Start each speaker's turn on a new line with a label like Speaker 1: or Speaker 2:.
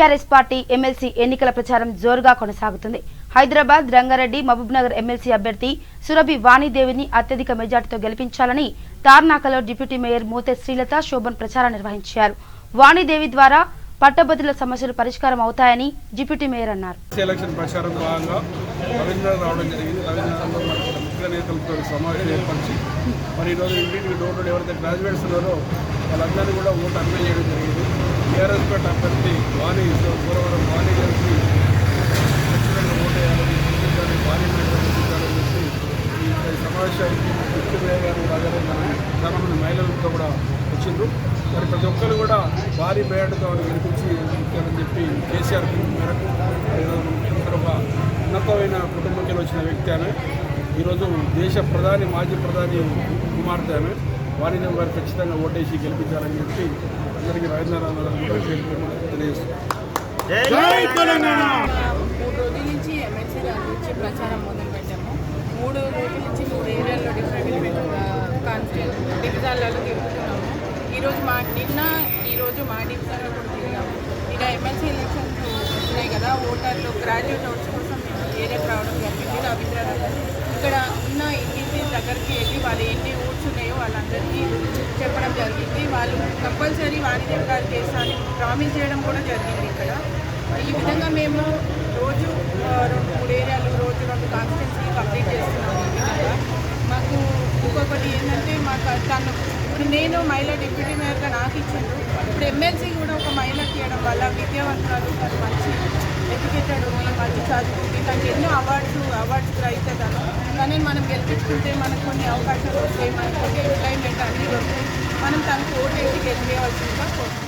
Speaker 1: TRS party MLC ఎన్నికల ప్రచారం జోరుగా కొనసాగుతుంది. హైదరాబాద్, రంగారెడ్డి, మహబూబ్నగర్ ఎమ్మెల్సీ అభ్యర్థి సురభి వాణిదేవిని అత్యధిక మెజార్టీతో గెలిపించాలని తార్నాకలో డిప్యూటీ మేయర్ మోతే శ్రీలత శోభన్ ప్రచారం నిర్వహించారు. వాణిదేవి ద్వారా పట్టభద్రుల సమస్యలు పరిష్కారం అవుతాయని డిప్యూటీ మేయర్ అన్నారు.
Speaker 2: ఎలక్షన్ ప్రచారం భాగంగా రవీంద్ర రావడం జరిగింది. రవీంద్ర ముఖ్య నేతలతో సమావేశం ఏర్పరిచి మరి ఈరోజు ఇంటికి డోర్ ఎవరైతే గ్రాడ్యుయేట్స్ ఉన్నారో వాళ్ళందరినీ కూడా ఓటు అప్లై చేయడం జరిగింది. టీఆర్ఎస్ పేట అభ్యర్థి వాణి పోలవరం వాణి గారికి ఖచ్చితంగా ఓటు వేయాలని వాణి నిర్వహించాలని చెప్పి ఈ సమావేశానికి డిప్యూటీ మేయర్ గారు అలాగే చాలామంది మహిళలతో కూడా వచ్చిండ్రు. మరి ప్రతి ఒక్కరు కూడా భారీ మేయర్తో గెలిపించి ఇచ్చారని చెప్పి కేసీఆర్ మేరకు ఒక ఉన్నతమైన కుటుంబంకి వచ్చిన వ్యక్తి ఆమె. ఈరోజు దేశ ప్రధాని మాజీ ప్రధాని కుమార్తె ఆమె. వాణిదేవి గారు ఖచ్చితంగా ఓటేసి గెలిపించాలని చెప్పి అందరికీ రవీంద్రనాథ్ తెలియజేస్తున్నారు.
Speaker 3: 3 రోజుల నుంచి ఎమ్మెల్సీ గారి నుంచి ప్రచారం మొదలుపెట్టాము. 3 రోజుల నుంచి 3 ఏరియాల్లో డిఫరెంట్ డివిజన్లలో తిరుగుతున్నాము. ఈరోజు ఈరోజు మా డివిజన్లో కూడా తిరిగాము. ఇలా ఎమ్మెల్సీ ఎలక్షన్స్ ఉన్నాయి కదా, ఓటర్లు గ్రాడ్యుయేట్ ఓట్స్ కోసం మేము ఏరియాకి రావడం జరిగింది. రవీంద్రనాథ్ ఇక్కడ ఉన్న ఇంటి దగ్గరికి వెళ్ళి వాళ్ళు ఎన్ని ఓట్స్ ఉన్నాయో వాళ్ళందరికీ చెప్పడం జరిగింది. వాళ్ళు కంపల్సరీ వాణిదేవి గారికి వేస్తారని ప్రామిస్ చేయడం కూడా జరిగింది. ఇక్కడ ఈ విధంగా మేము రోజు 2-3 ఏరియాలు రోజు 2 కాన్స్టిట్యున్సీ కంప్లీట్ చేస్తున్నాము. ఈ విధంగా మాకు ఇంకొకటి ఏంటంటే ఇప్పుడు నేను మహిళా డిప్యూటీ మేయర్గా నాకు ఇచ్చిండ్రు. ఇప్పుడు ఎమ్మెల్సీ కూడా ఒక మహిళకి ఇవ్వడం వల్ల విద్యావంతురాలు మంచి ఎడ్యుకేటెడ్ ఉంది, మంచి చదువుకుంది, తనకి ఎన్నో అవార్డ్స్ గ్రహిస్తాను. కానీ మనం గెలిపించుకుంటే మనకు కొన్ని అవకాశాలు వస్తాయి, మనకు కొన్ని ఎంప్లాయ్మెంట్ అన్నీ వస్తాయి. మనం తనకు ఓటు వేసి గెలిపేయవలసిందిగా కోరుతున్నాం.